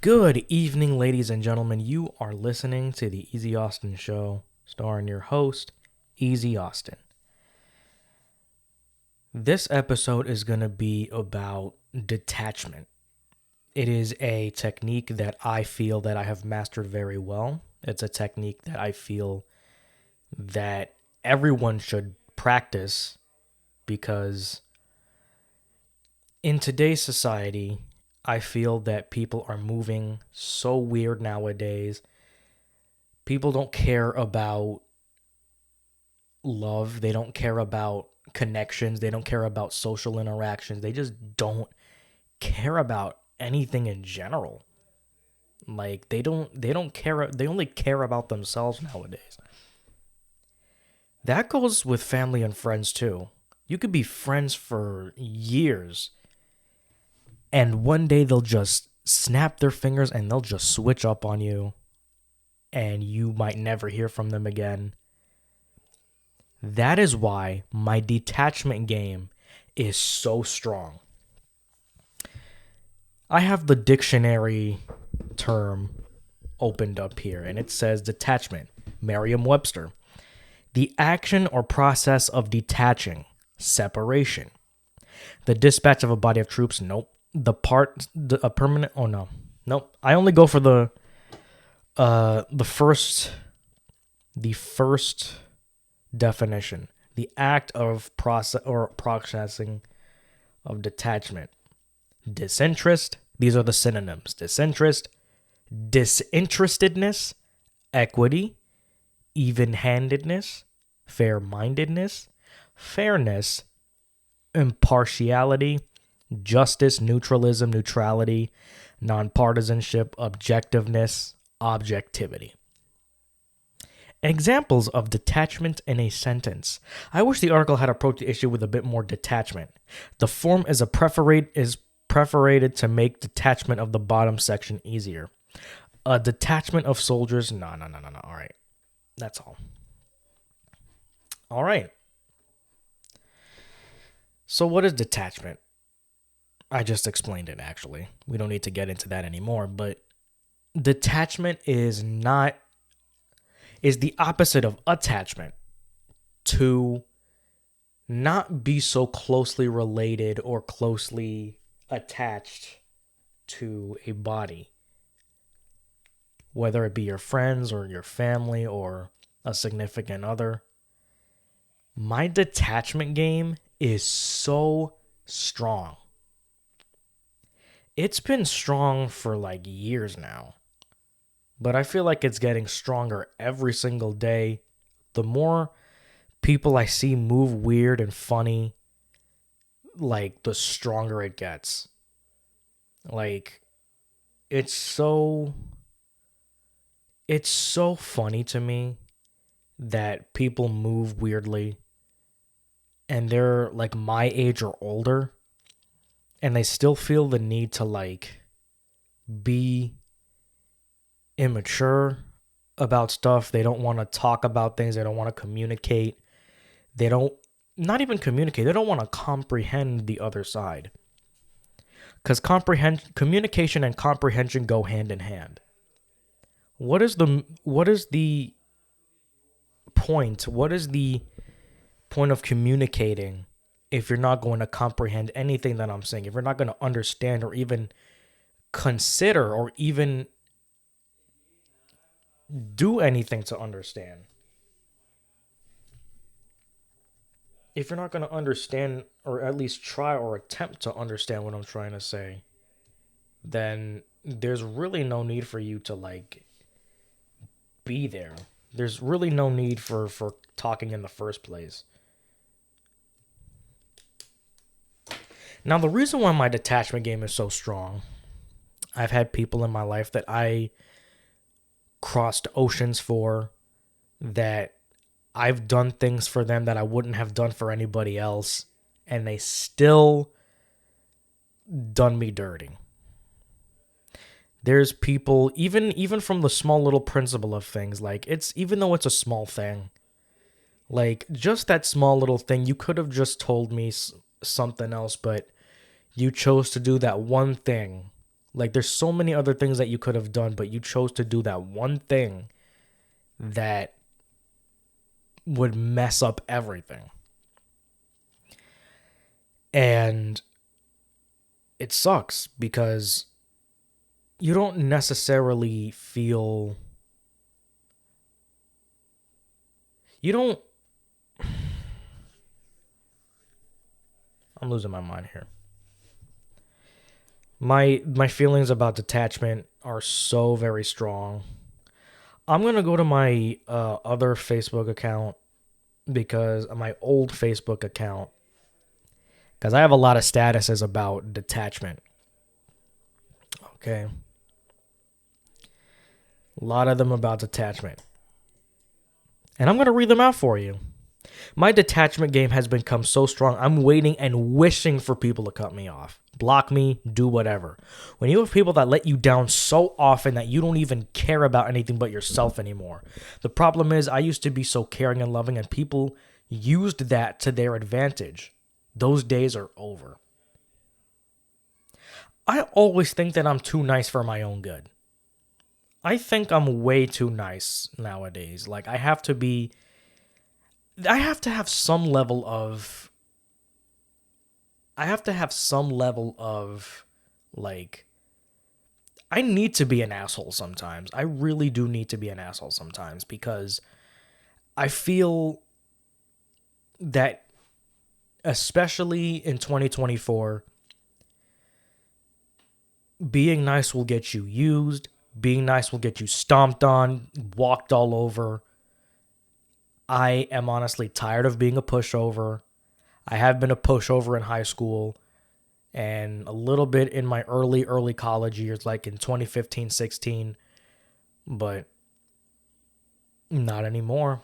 Good evening, ladies and gentlemen. You are listening to the Eazy-Austin Show, starring your host, Eazy-Austin. This episode is going to be about detachment. It is a technique that I feel that I have mastered very well. It's a technique that I feel that everyone should practice because in today's society, I feel that people are moving so weird nowadays. People don't care about love. They don't care about connections. They don't care about social interactions. They just don't care about anything in general. Like they don't care. They only care about themselves nowadays. That goes with family and friends too. You could be friends for years and one day they'll just snap their fingers and they'll just switch up on you and you might never hear from them again. That is why my detachment game is so strong. I have the dictionary term opened up here, and it says detachment, Merriam-Webster. The action or process of detaching, separation. The dispatch of a body of troops, nope. A permanent, oh no. Nope. I only go for the first definition, the act of processing of detachment. Disinterest, these are the synonyms. Disinterest, disinterestedness, equity, even-handedness, fair-mindedness, fairness, impartiality, justice, neutralism, neutrality, nonpartisanship, objectiveness, objectivity. Examples of detachment in a sentence. I wish the article had approached the issue with a bit more detachment. The form is perforated to make detachment of the bottom section easier. A detachment of soldiers. No. All right. That's all. All right. So what is detachment? I just explained it, actually. We don't need to get into that anymore, but detachment is the opposite of attachment. To not be so closely related or closely attached to a body, whether it be your friends or your family or a significant other. My detachment game is so strong. It's been strong for like years now, but I feel like it's getting stronger every single day. The more people I see move weird and funny, like the stronger it gets. Like it's so funny to me that people move weirdly and they're like my age or older and they still feel the need to like be immature about stuff. They don't want to talk about things. They don't want to communicate. They don't not even communicate. They don't want to comprehend the other side. Cuz communication and comprehension go hand in hand. What is the point? What is the point of communicating if you're not going to comprehend anything that I'm saying? If you're not going to understand or even consider or even do anything to understand. If you're not going to understand or at least try or attempt to understand what I'm trying to say, then there's really no need for you to like be there. There's really no need for talking in the first place. Now, the reason why my detachment game is so strong, I've had people in my life that I crossed oceans for, that I've done things for them that I wouldn't have done for anybody else, and they still done me dirty. There's people, even from the small little principle of things, like even though it's a small thing, like just that small little thing, you could have just told me something else, but you chose to do that one thing Like, there's so many other things that you could have done, but you chose to do that one thing that would mess up everything. And it sucks because you don't necessarily feel. You don't. I'm losing my mind here. My feelings about detachment are so very strong. I'm gonna go to my other Facebook account, because my old Facebook account, because I have a lot of statuses about detachment. Okay, a lot of them about detachment, and I'm gonna read them out for you. My detachment game has become so strong, I'm waiting and wishing for people to cut me off. Block me, do whatever. When you have people that let you down so often that you don't even care about anything but yourself anymore. The problem is, I used to be so caring and loving, and people used that to their advantage. Those days are over. I always think that I'm too nice for my own good. I think I'm way too nice nowadays. Like, I have to have some level of like, I need to be an asshole sometimes. I really do need to be an asshole sometimes, because I feel that, especially in 2024, being nice will get you used, being nice will get you stomped on, walked all over. I am honestly tired of being a pushover. I have been a pushover in high school and a little bit in my early college years, like in 2015, 16, but not anymore.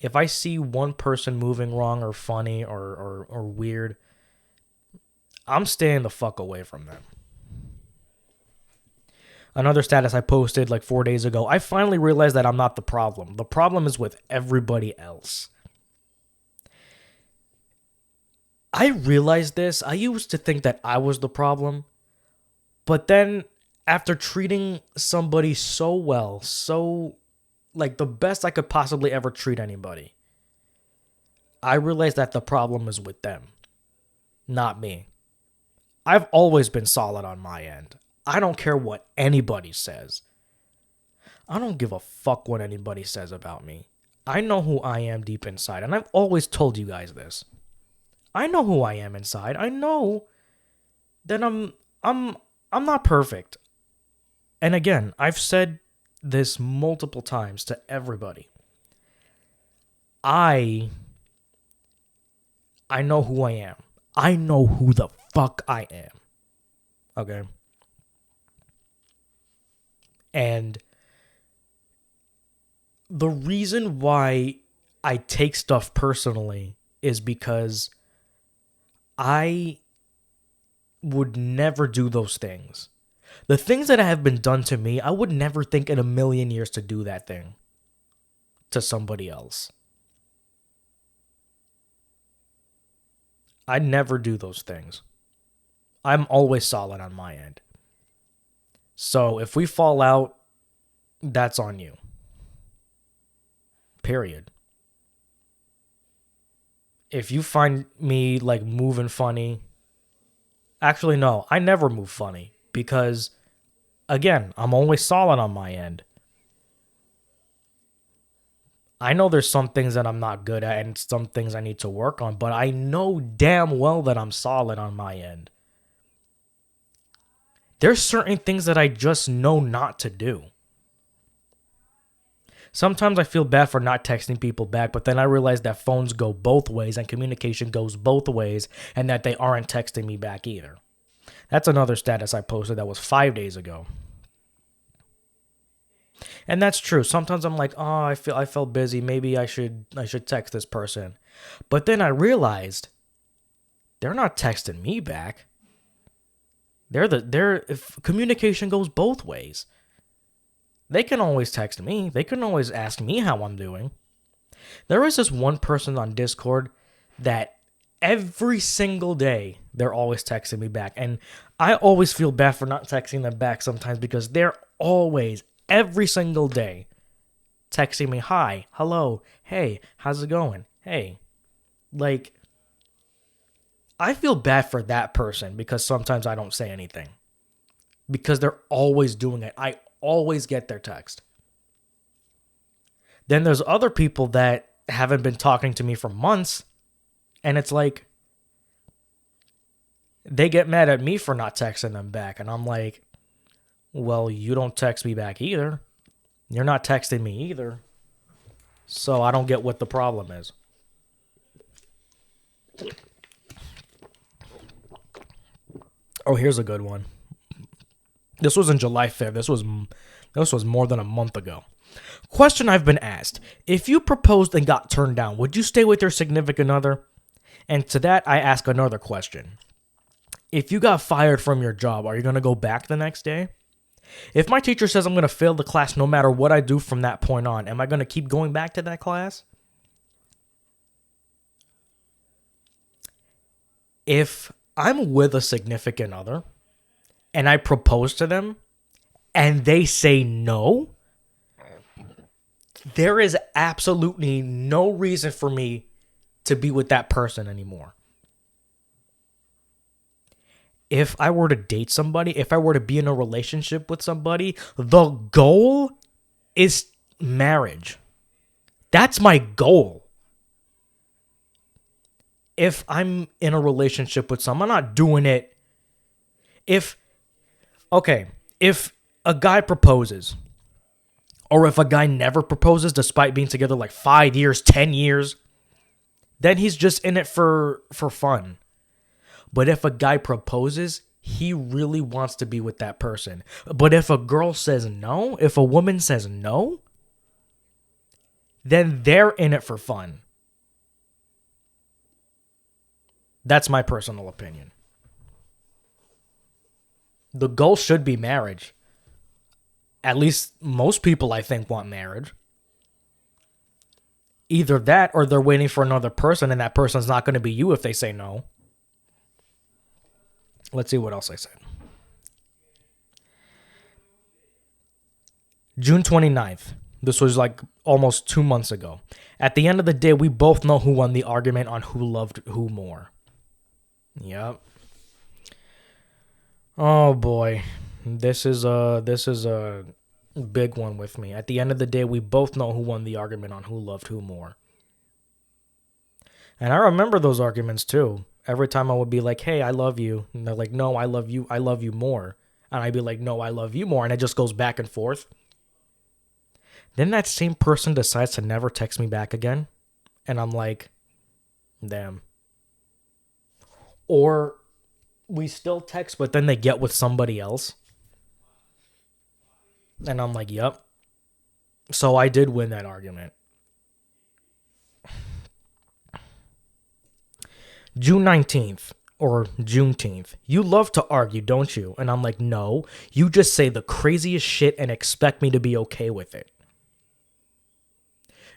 If I see one person moving wrong or funny or weird, I'm staying the fuck away from them. Another status I posted like 4 days ago, I finally realized that I'm not the problem. The problem is with everybody else. I realized this. I used to think that I was the problem. But then, after treating somebody so well, so like the best I could possibly ever treat anybody, I realized that the problem is with them, not me. I've always been solid on my end. I don't care what anybody says. I don't give a fuck what anybody says about me. I know who I am deep inside, and I've always told you guys this. I know who I am inside. I know that I'm I'm not perfect. And again, I've said this multiple times to everybody. I know who I am. I know who the fuck I am. Okay? And the reason why I take stuff personally is because I would never do those things. The things that have been done to me, I would never think in a million years to do that thing to somebody else. I never do those things. I'm always solid on my end. So if we fall out, that's on you. Period. If you find me like moving funny, actually, no, I never move funny, because, again, I'm always solid on my end. I know there's some things that I'm not good at and some things I need to work on, but I know damn well that I'm solid on my end. There's certain things that I just know not to do. Sometimes I feel bad for not texting people back, but then I realize that phones go both ways and communication goes both ways, and that they aren't texting me back either. That's another status I posted that was 5 days ago. And that's true. Sometimes I'm like, oh, I felt busy. Maybe I should text this person. But then I realized they're not texting me back. If communication goes both ways. They can always text me. They can always ask me how I'm doing. There is this one person on Discord that Every single day, they're always texting me back. And I always feel bad for not texting them back sometimes because they're always, every single day, texting me, hi, hello, hey, how's it going? Hey. Like, I feel bad for that person because sometimes I don't say anything. Because they're always doing it. I always get their text. Then there's other people that haven't been talking to me for months. And it's like, they get mad at me for not texting them back. And I'm like, well, you don't text me back either. You're not texting me either. So I don't get what the problem is. Oh, here's a good one. This was in July 5th. This was more than a month ago. Question I've been asked. If you proposed and got turned down, would you stay with your significant other? And to that, I ask another question. If you got fired from your job, are you going to go back the next day? If my teacher says I'm going to fail the class no matter what I do from that point on, am I going to keep going back to that class? If I'm with a significant other and I propose to them and they say no, there is absolutely no reason for me to be with that person anymore. If I were to date somebody, if I were to be in a relationship with somebody, the goal is marriage. That's my goal. If I'm in a relationship with someone, I'm not doing it. If a guy proposes, or if a guy never proposes despite being together like 5 years, 10 years, then he's just in it for fun. But if a guy proposes, he really wants to be with that person. But if a girl says no, if a woman says no, then they're in it for fun. That's my personal opinion. The goal should be marriage. At least most people, I think, want marriage. Either that or they're waiting for another person and that person's not going to be you if they say no. Let's see what else I said. June 29th. This was like almost 2 months ago. At the end of the day, we both know who won the argument on who loved who more. Yep. Oh boy. This is a big one with me. At the end of the day, we both know who won the argument on who loved who more. And I remember those arguments too. Every time I would be like, hey, I love you. And they're like, no, I love you more. And I'd be like, no, I love you more. And it just goes back and forth. Then that same person decides to never text me back again. And I'm like, damn. Or we still text, but then they get with somebody else. And I'm like, yep. So I did win that argument. June 19th or Juneteenth. You love to argue, don't you? And I'm like, no. You just say the craziest shit and expect me to be okay with it.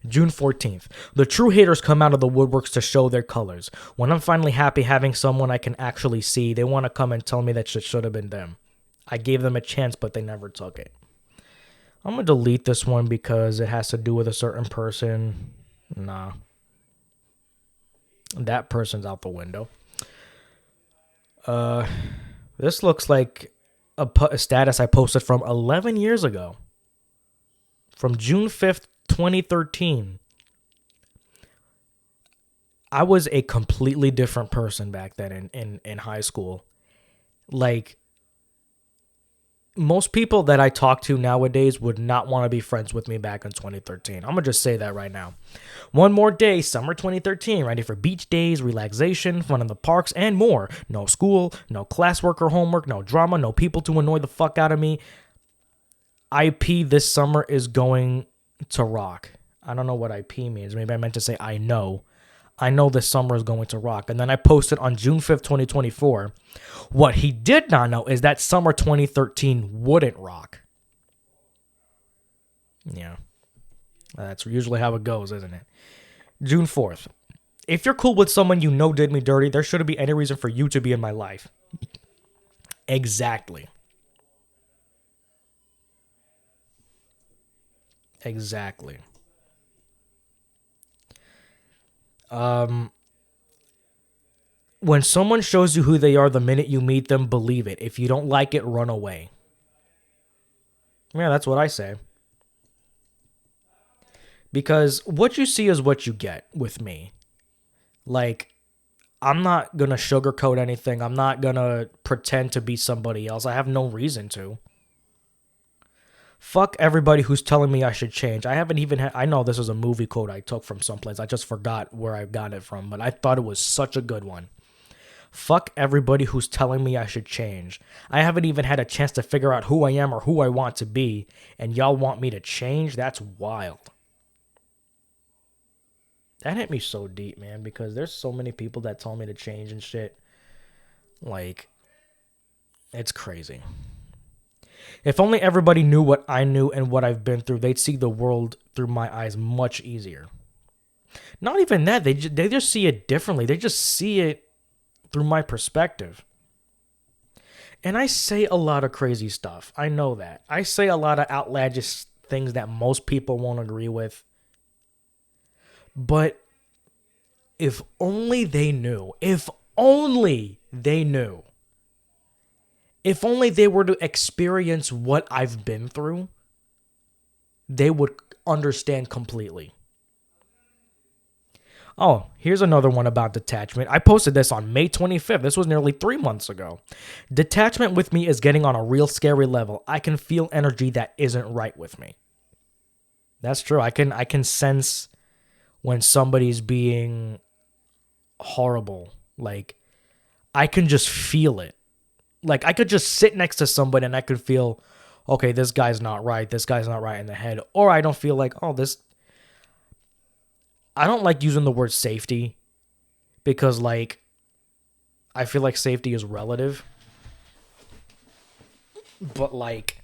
June 14th. The true haters come out of the woodworks to show their colors. When I'm finally happy having someone I can actually see, they want to come and tell me that shit should have been them. I gave them a chance, but they never took it. I'm going to delete this one because it has to do with a certain person. Nah. That person's out the window. This looks like a status I posted from 11 years ago. From June 5th, 2013. I was a completely different person back then in high school. Like, most people that I talk to nowadays would not want to be friends with me back in 2013. I'm going to just say that right now. One more day, summer 2013, ready for beach days, relaxation, fun in the parks, and more. No school, no classwork or homework, no drama, no people to annoy the fuck out of me. IP this summer is going to rock. I don't know what IP means. Maybe I meant to say I know. I know this summer is going to rock. And then I posted on June 5th, 2024. What he did not know is that summer 2013 wouldn't rock. Yeah. That's usually how it goes, isn't it? June 4th. If you're cool with someone you know did me dirty, there shouldn't be any reason for you to be in my life. Exactly. Exactly. Um, when someone shows you who they are the minute you meet them, believe it. If you don't like it, run away. Yeah, that's what I say. Because what you see is what you get with me. Like, I'm not gonna sugarcoat anything. I'm not gonna pretend to be somebody else. I have no reason to. Fuck everybody who's telling me I should change. I haven't even had. I know this is a movie quote I took from someplace. I just forgot where I got it from, but I thought it was such a good one. Fuck everybody who's telling me I should change. I haven't even had a chance to figure out who I am or who I want to be, and y'all want me to change? That's wild. That hit me so deep, man, because there's so many people that tell me to change and shit. Like, it's crazy. If only everybody knew what I knew and what I've been through, they'd see the world through my eyes much easier. Not even that, they just see it differently. They just see it through my perspective. And I say a lot of crazy stuff. I know that. I say a lot of outlandish things that most people won't agree with. But if only they knew. If only they knew. If only they were to experience what I've been through, they would understand completely. Oh, here's another one about detachment. I posted this on May 25th. This was nearly 3 months ago. Detachment with me is getting on a real scary level. I can feel energy that isn't right with me. That's true. I can sense when somebody's being horrible. Like, I can just feel it. Like, I could just sit next to somebody and I could feel, okay, this guy's not right. This guy's not right in the head. Or I don't feel like, oh, this. I don't like using the word safety because, like, I feel like safety is relative. But, like,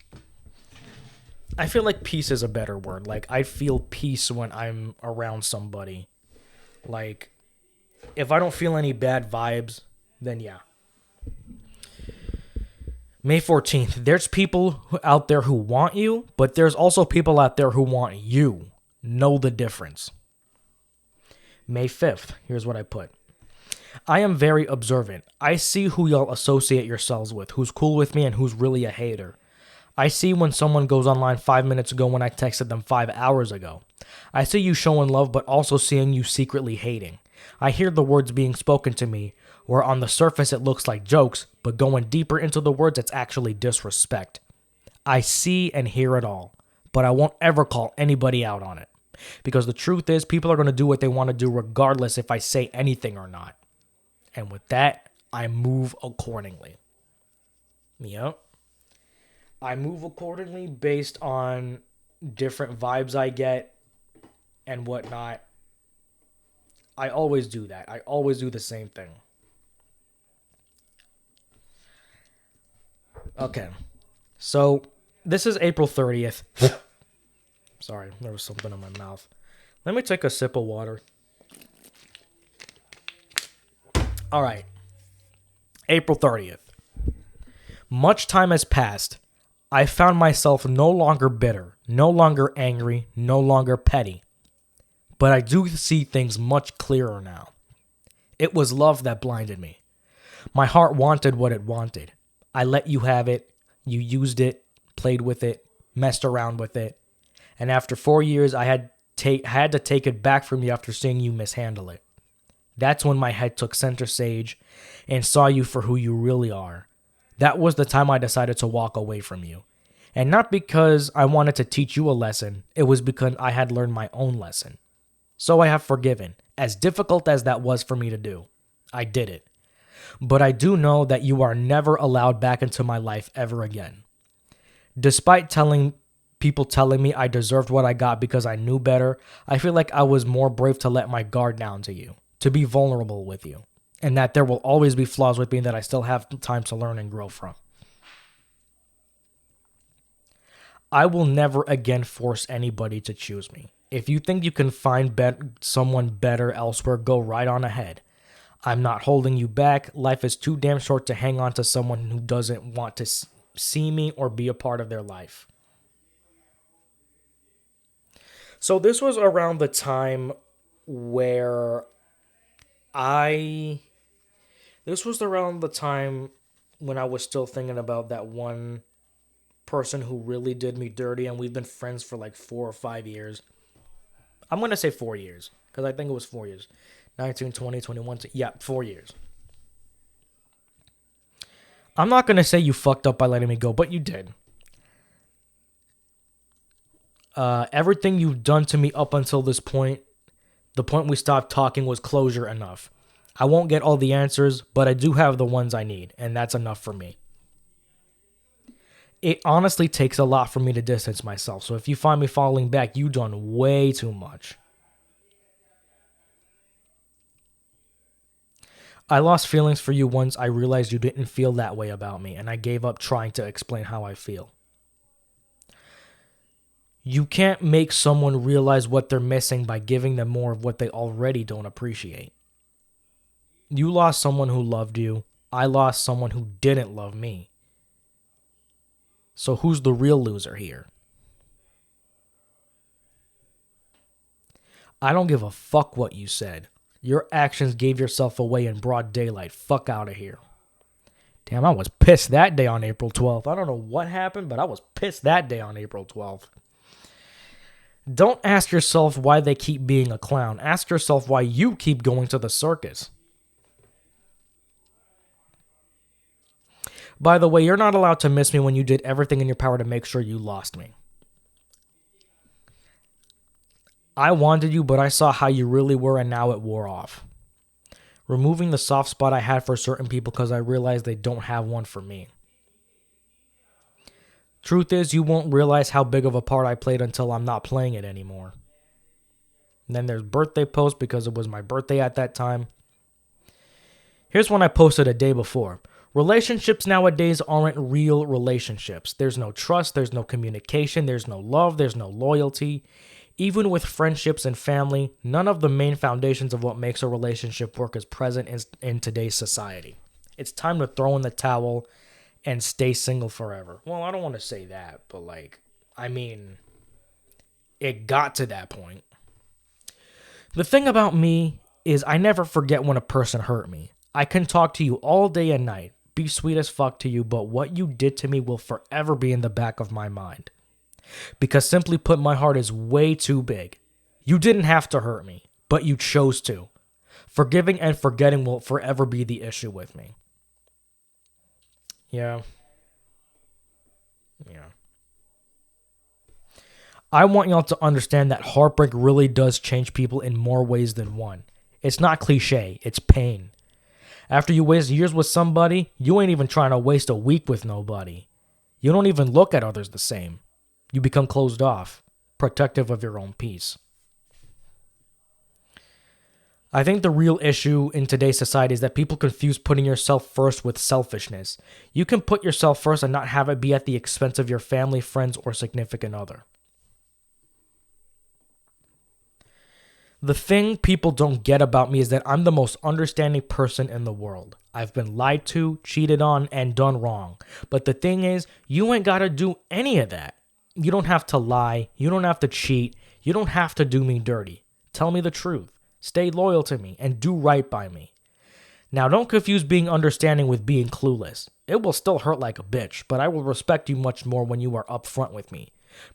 I feel like peace is a better word. Like, I feel peace when I'm around somebody. Like, if I don't feel any bad vibes, then yeah. May 14th, there's people out there who want you, but there's also people out there who want you. Know the difference. May 5th, here's what I put. I am very observant. I see who y'all associate yourselves with, who's cool with me and who's really a hater. I see when someone goes online 5 minutes ago when I texted them 5 hours ago. I see you showing love, but also seeing you secretly hating. I hear the words being spoken to me, where on the surface it looks like jokes, but going deeper into the words, it's actually disrespect. I see and hear it all, but I won't ever call anybody out on it. Because the truth is, people are going to do what they want to do regardless if I say anything or not. And with that, I move accordingly. Yep. I move accordingly based on different vibes I get and whatnot. I always do that. I always do the same thing. Okay. So, this is April 30th. Sorry, there was something in my mouth. Let me take a sip of water. All right. April 30th. Much time has passed. I found myself no longer bitter, no longer angry, no longer petty. But I do see things much clearer now. It was love that blinded me. My heart wanted what it wanted. I let you have it. You used it, played with it, messed around with it. And after 4 years, I had to take it back from you after seeing you mishandle it. That's when my head took center stage and saw you for who you really are. That was the time I decided to walk away from you. And not because I wanted to teach you a lesson, it was because I had learned my own lesson. So I have forgiven, as difficult as that was for me to do. I did it. But I do know that you are never allowed back into my life ever again. Despite people telling me I deserved what I got because I knew better, I feel like I was more brave to let my guard down to you, to be vulnerable with you, and that there will always be flaws with me that I still have time to learn and grow from. I will never again force anybody to choose me. If you think you can find someone better elsewhere, go right on ahead. I'm not holding you back. Life is too damn short to hang on to someone who doesn't want to see me or be a part of their life. So this was around the time where I. This was around the time when I was still thinking about that one person who really did me dirty, and we've been friends for like 4 or 5 years. I'm going to say 4 years because I think it was 4 years. 19, 20, 21. Yeah, 4 years. I'm not going to say you fucked up by letting me go, but you did. Everything you've done to me up until this point, the point we stopped talking, was closure enough. I won't get all the answers, but I do have the ones I need, and that's enough for me. It honestly takes a lot for me to distance myself, so if you find me falling back, you've done way too much. I lost feelings for you once I realized you didn't feel that way about me, and I gave up trying to explain how I feel. You can't make someone realize what they're missing by giving them more of what they already don't appreciate. You lost someone who loved you. I lost someone who didn't love me. So who's the real loser here? I don't give a fuck what you said. Your actions gave yourself away in broad daylight. Fuck out of here. Damn, I was pissed that day on April 12th. I don't know what happened, but I was pissed that day on April 12th. Don't ask yourself why they keep being a clown. Ask yourself why you keep going to the circus. By the way, you're not allowed to miss me when you did everything in your power to make sure you lost me. I wanted you, but I saw how you really were, and now it wore off. Removing the soft spot I had for certain people because I realized they don't have one for me. Truth is, you won't realize how big of a part I played until I'm not playing it anymore. And then there's birthday posts because it was my birthday at that time. Here's one I posted a day before. Relationships nowadays aren't real relationships. There's no trust, there's no communication, there's no love, there's no loyalty. Even with friendships and family, none of the main foundations of what makes a relationship work is present in today's society. It's time to throw in the towel and stay single forever. Well, I don't want to say that, but it got to that point. The thing about me is I never forget when a person hurt me. I can talk to you all day and night, be sweet as fuck to you, but what you did to me will forever be in the back of my mind. Because simply put, my heart is way too big. You didn't have to hurt me, but you chose to. Forgiving and forgetting will forever be the issue with me. Yeah. I want y'all to understand that heartbreak really does change people in more ways than one. It's not cliche, it's pain. After you waste years with somebody, you ain't even trying to waste a week with nobody. You don't even look at others the same. You become closed off, protective of your own peace. I think the real issue in today's society is that people confuse putting yourself first with selfishness. You can put yourself first and not have it be at the expense of your family, friends, or significant other. The thing people don't get about me is that I'm the most understanding person in the world. I've been lied to, cheated on, and done wrong. But the thing is, you ain't gotta do any of that. You don't have to lie. You don't have to cheat. You don't have to do me dirty. Tell me the truth. Stay loyal to me and do right by me. Now, don't confuse being understanding with being clueless. It will still hurt like a bitch, but I will respect you much more when you are upfront with me.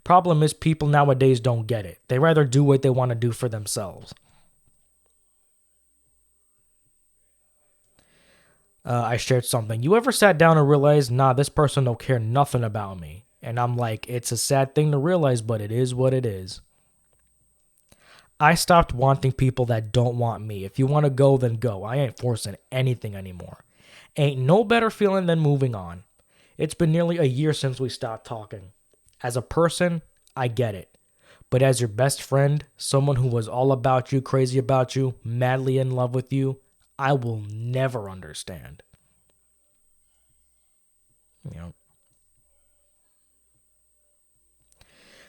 Problem is, people nowadays don't get it. They rather do what they want to do for themselves. I shared something. You ever sat down and realized, nah, this person don't care nothing about me? And I'm like, it's a sad thing to realize, but it is what it is. I stopped wanting people that don't want me. If you want to go, then go. I ain't forcing anything anymore. Ain't no better feeling than moving on. It's been nearly a year since we stopped talking. As a person, I get it. But as your best friend, someone who was all about you, crazy about you, madly in love with you, I will never understand. You know.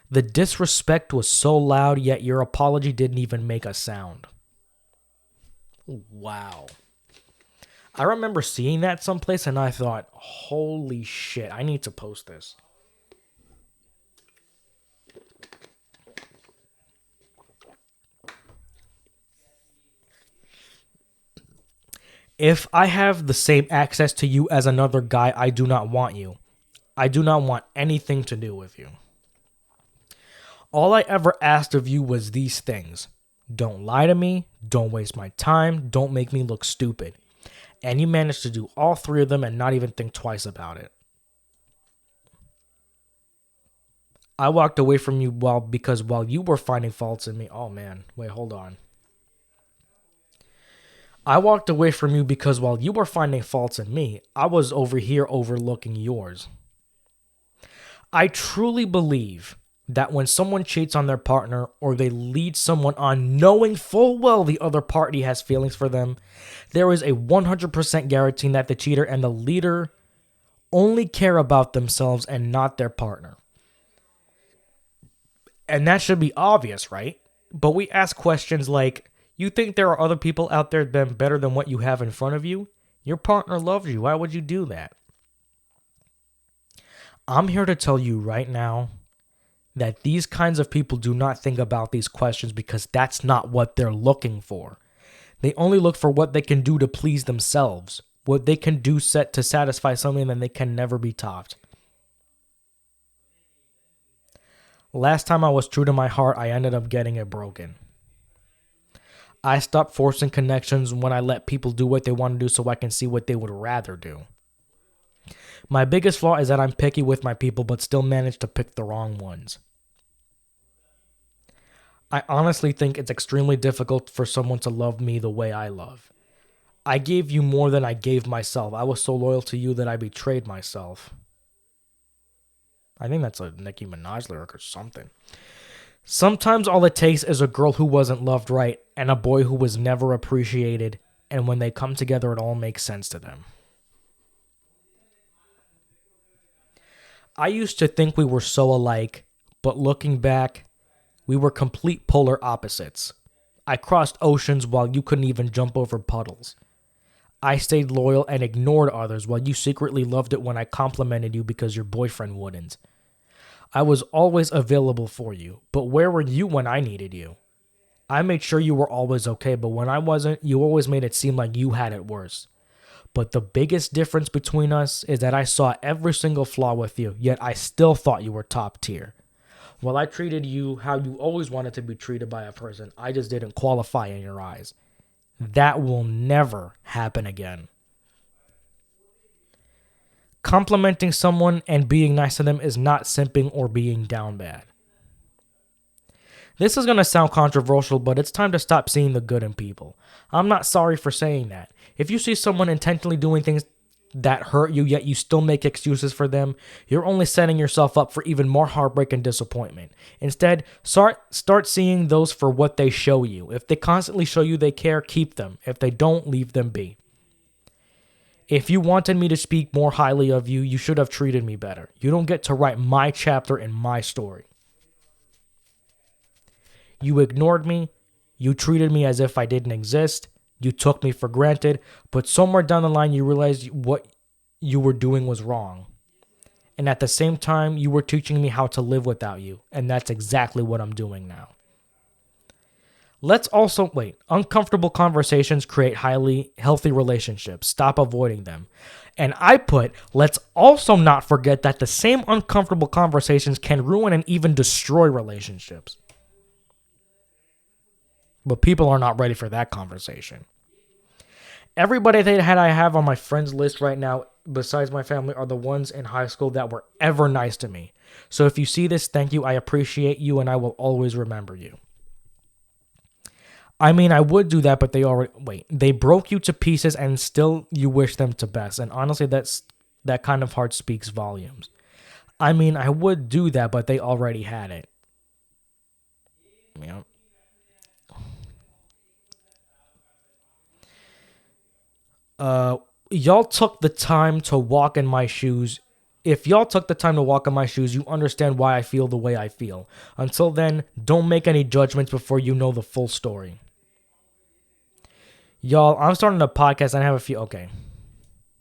The disrespect was so loud, yet your apology didn't even make a sound. Wow. I remember seeing that someplace and I thought, holy shit, I need to post this. If I have the same access to you as another guy, I do not want you. I do not want anything to do with you. All I ever asked of you was these things. Don't lie to me. Don't waste my time. Don't make me look stupid. And you managed to do all three of them and not even think twice about it. I walked away from you because while you were finding faults in me, oh man, wait, hold on. I walked away from you because while you were finding faults in me, I was over here overlooking yours. I truly believe that when someone cheats on their partner or they lead someone on knowing full well the other party has feelings for them, there is a 100% guarantee that the cheater and the leader only care about themselves and not their partner. And that should be obvious, right? But we ask questions like, you think there are other people out there that better than what you have in front of you? Your partner loves you. Why would you do that? I'm here to tell you right now that these kinds of people do not think about these questions because that's not what they're looking for. They only look for what they can do to please themselves, what they can do set to satisfy something that they can never be topped. Last time I was true to my heart, I ended up getting it broken. I stopped forcing connections when I let people do what they want to do so I can see what they would rather do. My biggest flaw is that I'm picky with my people but still manage to pick the wrong ones. I honestly think it's extremely difficult for someone to love me the way I love. I gave you more than I gave myself. I was so loyal to you that I betrayed myself. I think that's a Nicki Minaj lyric or something. Sometimes all it takes is a girl who wasn't loved right and a boy who was never appreciated, and when they come together, it all makes sense to them. I used to think we were so alike, but looking back, we were complete polar opposites. I crossed oceans while you couldn't even jump over puddles. I stayed loyal and ignored others while you secretly loved it when I complimented you because your boyfriend wouldn't. I was always available for you, but where were you when I needed you? I made sure you were always okay, but when I wasn't, you always made it seem like you had it worse. But the biggest difference between us is that I saw every single flaw with you, yet I still thought you were top tier. While I treated you how you always wanted to be treated by a person, I just didn't qualify in your eyes. That will never happen again. Complimenting someone and being nice to them is not simping or being down bad. This is going to sound controversial, but it's time to stop seeing the good in people. I'm not sorry for saying that. If you see someone intentionally doing things that hurt you, yet you still make excuses for them, you're only setting yourself up for even more heartbreak and disappointment. Instead, start seeing those for what they show you. If they constantly show you they care, keep them. If they don't, leave them be. If you wanted me to speak more highly of you, you should have treated me better. You don't get to write my chapter in my story. You ignored me. You treated me as if I didn't exist. You took me for granted. But somewhere down the line, you realized what you were doing was wrong. And at the same time, you were teaching me how to live without you. And that's exactly what I'm doing now. Let's also wait. Uncomfortable conversations create highly healthy relationships. Stop avoiding them. And I put, let's also not forget that the same uncomfortable conversations can ruin and even destroy relationships. But people are not ready for that conversation. Everybody that I have on my friends list right now, besides my family, are the ones in high school that were ever nice to me. So if you see this, thank you. I appreciate you, and I will always remember you. I mean, I would do that, but they broke you to pieces and still you wish them to best. And honestly, that kind of heart speaks volumes. I mean, I would do that, but they already had it. Yeah. Y'all took the time to walk in my shoes. If y'all took the time to walk in my shoes, you understand why I feel the way I feel. Until then, don't make any judgments before you know the full story. Y'all, I'm starting a podcast and I have a few. Okay.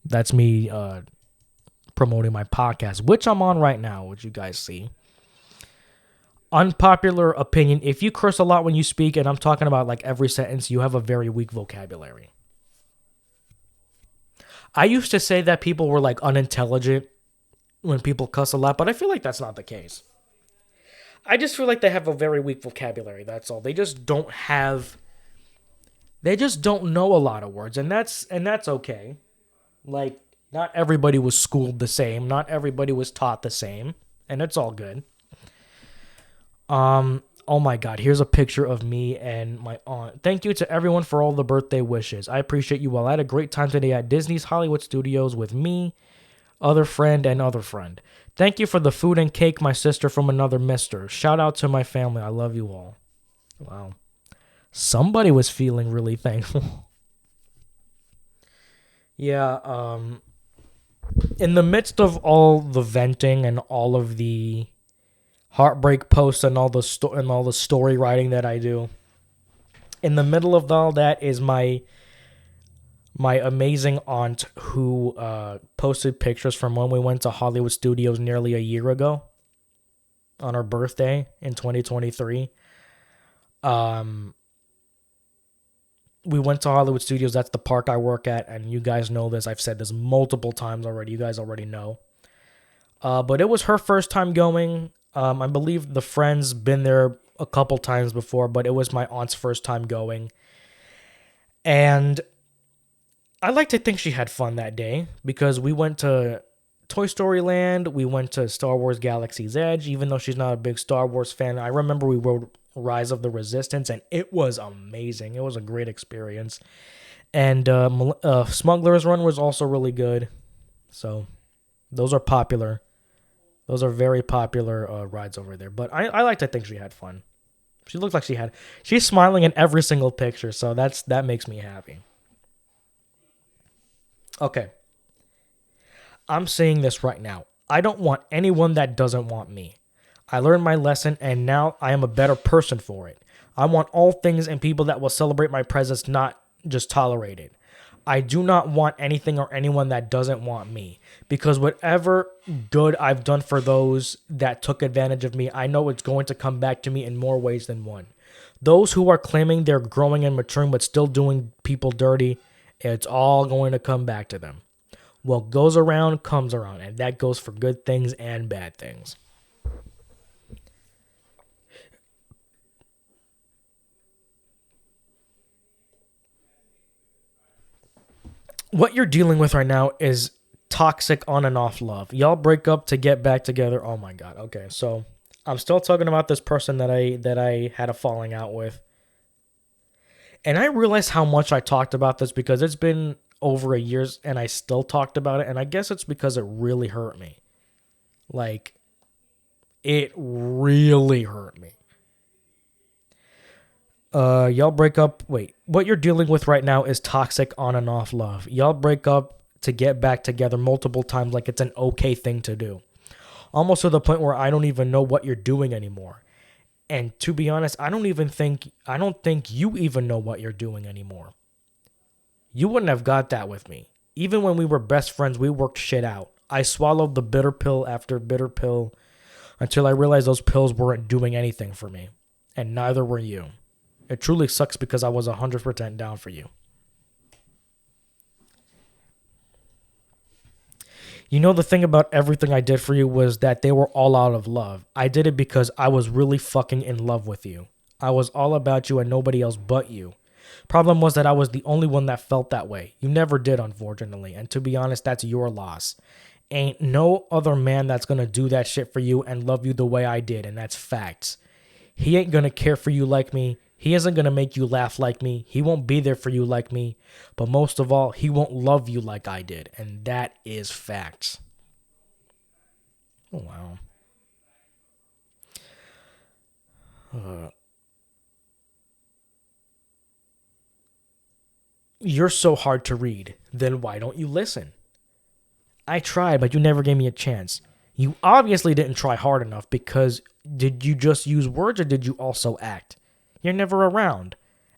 That's me promoting my podcast, which I'm on right now, which you guys see. Unpopular opinion. If you curse a lot when you speak, and I'm talking about like every sentence, you have a very weak vocabulary. I used to say that people were like unintelligent when people cuss a lot, but I feel like that's not the case. I just feel like they have a very weak vocabulary. That's all. They just don't know a lot of words, and that's okay. Like not everybody was schooled the same, not everybody was taught the same, and it's all good. Oh my god, here's a picture of me and my aunt. Thank you to everyone for all the birthday wishes. I appreciate you all. I had a great time today at Disney's Hollywood Studios with me, other friend, and other friend. Thank you for the food and cake, my sister from another mister. Shout out to my family. I love you all. Wow. Somebody was feeling really thankful. Yeah, in the midst of all the venting and all of the heartbreak posts and all the story writing that I do, in the middle of all that is my amazing aunt who posted pictures from when we went to Hollywood Studios nearly a year ago on her birthday in 2023. We went to Hollywood Studios. That's the park I work at, and you guys know this. I've said this multiple times already. You guys already know. But it was her first time going. I believe the friend's been there a couple times before, but it was my aunt's first time going. And I like to think she had fun that day because we went to Toy Story Land. We went to Star Wars Galaxy's Edge, even though she's not a big Star Wars fan. I remember we rode Rise of the Resistance, and it was amazing. It was a great experience. And Smuggler's Run was also really good. So those are popular. Those are very popular rides over there. But I like to think she had fun. She looked like she's smiling in every single picture, so that makes me happy. Okay. I'm saying this right now. I don't want anyone that doesn't want me. I learned my lesson and now I am a better person for it. I want all things and people that will celebrate my presence, not just tolerate it. I do not want anything or anyone that doesn't want me because whatever good I've done for those that took advantage of me, I know it's going to come back to me in more ways than one. Those who are claiming they're growing and maturing but still doing people dirty, it's all going to come back to them. What goes around comes around, and that goes for good things and bad things. What you're dealing with right now is toxic on and off love. Y'all break up to get back together. Oh my god. Okay, so I'm still talking about this person that I had a falling out with. And I realized how much I talked about this because it's been over a year and I still talked about it, and I guess it's because it really hurt me. Like it really hurt me. Y'all break up. Wait, what you're dealing with right now is toxic on and off love. Y'all break up to get back together multiple times like it's an okay thing to do. Almost to the point where I don't even know what you're doing anymore. And to be honest, I don't think you even know what you're doing anymore. You wouldn't have got that with me. Even when we were best friends, we worked shit out. I swallowed the bitter pill after bitter pill until I realized those pills weren't doing anything for me. And neither were you. It truly sucks because I was 100% down for you. You know, the thing about everything I did for you was that they were all out of love. I did it because I was really fucking in love with you. I was all about you and nobody else but you. Problem was that I was the only one that felt that way. You never did, unfortunately. And to be honest, that's your loss. Ain't no other man that's gonna do that shit for you and love you the way I did, and that's facts. He ain't gonna care for you like me. He isn't gonna make you laugh like me. He won't be there for you like me. But most of all, he won't love you like I did. And that is facts. Oh, wow. You're so hard to read. Then why don't you listen? I tried, but you never gave me a chance. You obviously didn't try hard enough because did you just use words or did you also act? You're never around.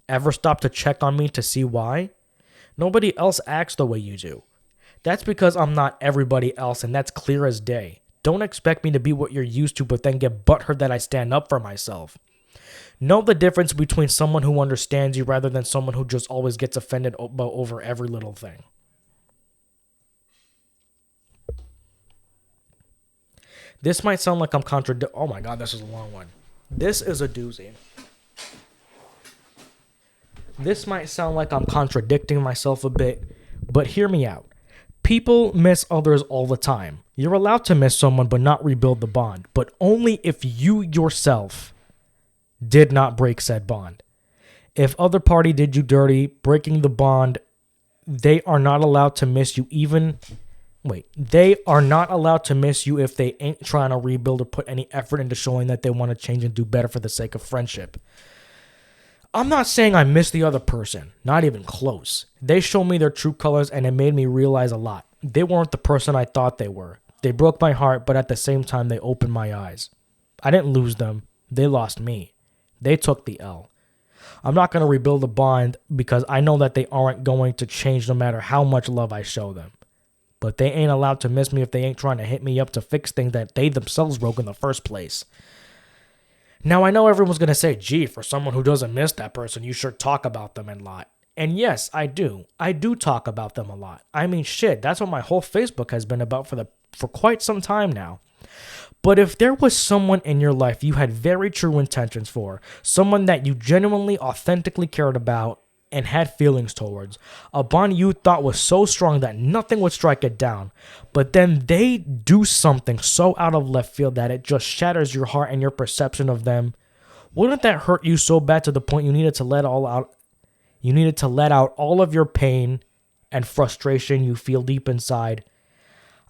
Ever stop to check on me to see why? Nobody else acts the way you do. That's because I'm not everybody else, and that's clear as day. Don't expect me to be what you're used to, but then get butthurt that I stand up for myself. Know the difference between someone who understands you rather than someone who just always gets offended over every little thing. This might sound like I'm contradicting. Oh my god, this is a long one. This is a doozy. This might sound like I'm contradicting myself a bit, but hear me out. People miss others all the time. You're allowed to miss someone but not rebuild the bond, but only if you yourself did not break said bond. If other party did you dirty, breaking the bond, they are not allowed to miss you even. Wait, they are not allowed to miss you if they ain't trying to rebuild or put any effort into showing that they want to change and do better for the sake of friendship. I'm not saying I miss the other person, not even close. They showed me their true colors and it made me realize a lot. They weren't the person I thought they were. They broke my heart, but at the same time, they opened my eyes. I didn't lose them. They lost me. They took the L. I'm not going to rebuild the bond because I know that they aren't going to change no matter how much love I show them. But they ain't allowed to miss me if they ain't trying to hit me up to fix things that they themselves broke in the first place. Now, I know everyone's going to say, gee, for someone who doesn't miss that person, you sure talk about them a lot. And yes, I do. I do talk about them a lot. I mean, shit, that's what my whole Facebook has been about for quite some time now. But if there was someone in your life you had very true intentions for, someone that you genuinely, authentically cared about and had feelings towards, a bond you thought was so strong that nothing would strike it down, but then they do something so out of left field that it just shatters your heart and your perception of them, wouldn't that hurt you so bad to the point you needed to let all out? You needed to let out all of your pain and frustration you feel deep inside.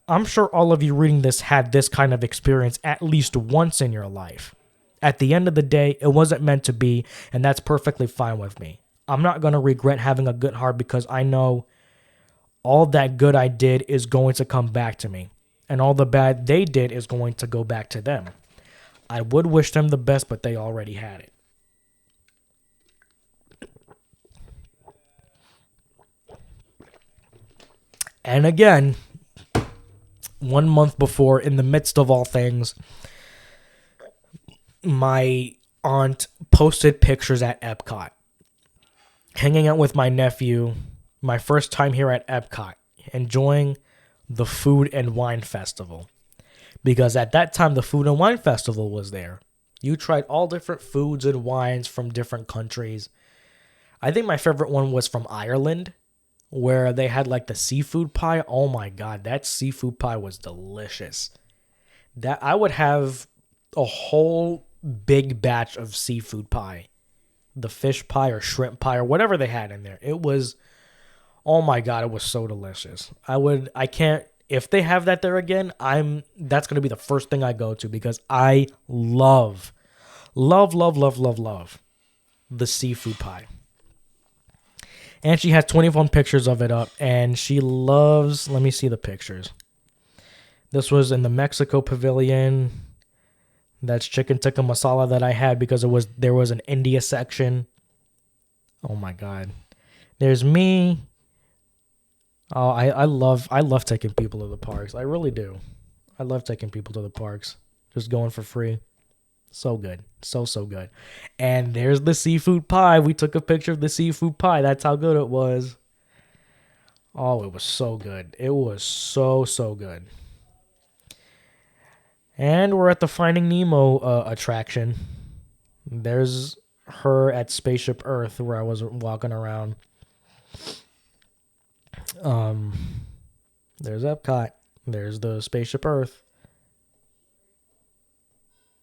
I'm sure all of you reading this had this kind of experience at least once in your life. At the end of the day, it wasn't meant to be, and that's perfectly fine with me. I'm not going to regret having a good heart because I know all that good I did is going to come back to me, and all the bad they did is going to go back to them. I would wish them the best, but they already had it. And again, 1 month before, in the midst of all things, my aunt posted pictures at Epcot, hanging out with my nephew, my first time here at Epcot, enjoying the Food and Wine Festival. Because at that time, the Food and Wine Festival was there. You tried all different foods and wines from different countries. I think my favorite one was from Ireland, where they had like the seafood pie. Oh my god, that seafood pie was delicious. That I would have a whole big batch of seafood pie. The fish pie or shrimp pie or whatever they had in there. It was, oh my god, it was so delicious. I can't, if they have that there again, that's going to be the first thing I go to because I love the seafood pie. And she has 21 pictures of it up, and she loves, let me see the pictures. This was in the Mexico pavilion. That's chicken tikka masala that I had because there was an India section. Oh my god. There's me. Oh, I love taking people to the parks. I really do. I love taking people to the parks. Just going for free. So good. So good. And there's the seafood pie. We took a picture of the seafood pie. That's how good it was. Oh, it was so good. It was so good. And we're at the Finding Nemo attraction. There's her at Spaceship Earth where I was walking around. There's Epcot. There's the Spaceship Earth.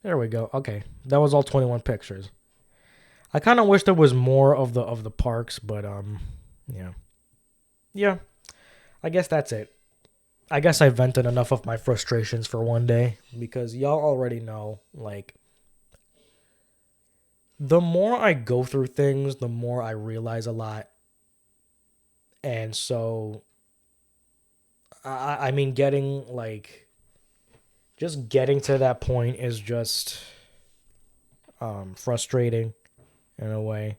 There we go. Okay, that was all 21 pictures. I kind of wish there was more of the parks, but yeah. I guess that's it. I guess I vented enough of my frustrations for one day because y'all already know, like, the more I go through things, the more I realize a lot. And so I mean, getting like just getting to that point is just frustrating in a way.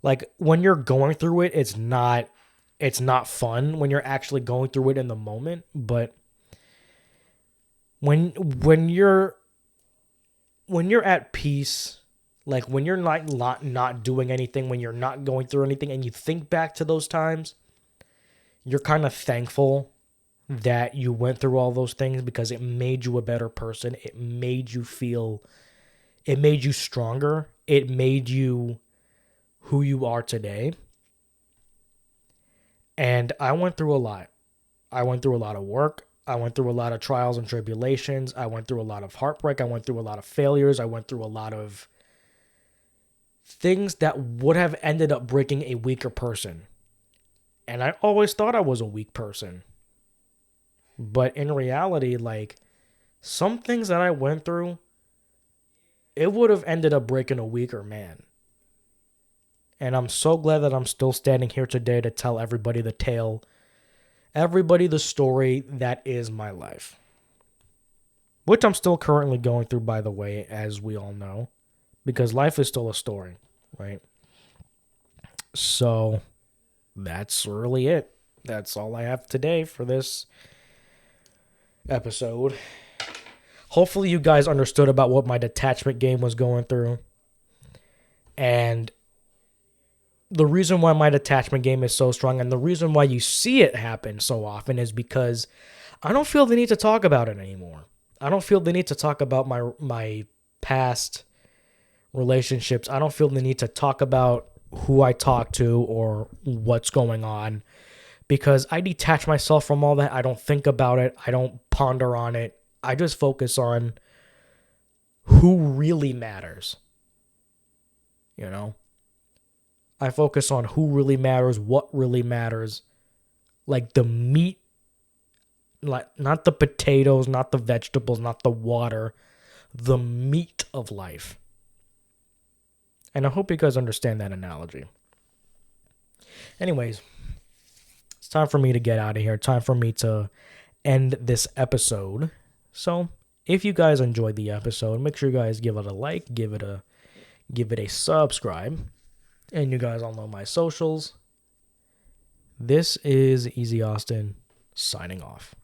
Like when you're going through it, it's not fun when you're actually going through it in the moment. But when you're at peace, like when you're not doing anything, when you're not going through anything, and you think back to those times, you're kind of thankful that you went through all those things because it made you a better person. It made you stronger. It made you who you are today. And I went through a lot. I went through a lot of work. I went through a lot of trials and tribulations. I went through a lot of heartbreak. I went through a lot of failures. I went through a lot of things that would have ended up breaking a weaker person. And I always thought I was a weak person. But in reality, like some things that I went through, it would have ended up breaking a weaker man. And I'm so glad that I'm still standing here today to tell everybody the story that is my life. Which I'm still currently going through, by the way, as we all know. Because life is still a story, right? So that's really it. That's all I have today for this episode. Hopefully you guys understood about what my detachment game was going through. And the reason why my detachment game is so strong and the reason why you see it happen so often is because I don't feel the need to talk about it anymore. I don't feel the need to talk about my past relationships. I don't feel the need to talk about who I talk to or what's going on because I detach myself from all that. I don't think about it. I don't ponder on it. I just focus on who really matters. You know? I focus on who really matters, what really matters. Like the meat, like not the potatoes, not the vegetables, not the water, the meat of life. And I hope you guys understand that analogy. Anyways, it's time for me to get out of here. Time for me to end this episode. So, if you guys enjoyed the episode, make sure you guys give it a like, give it a subscribe. And you guys all know my socials. This is Eazy-Austin signing off.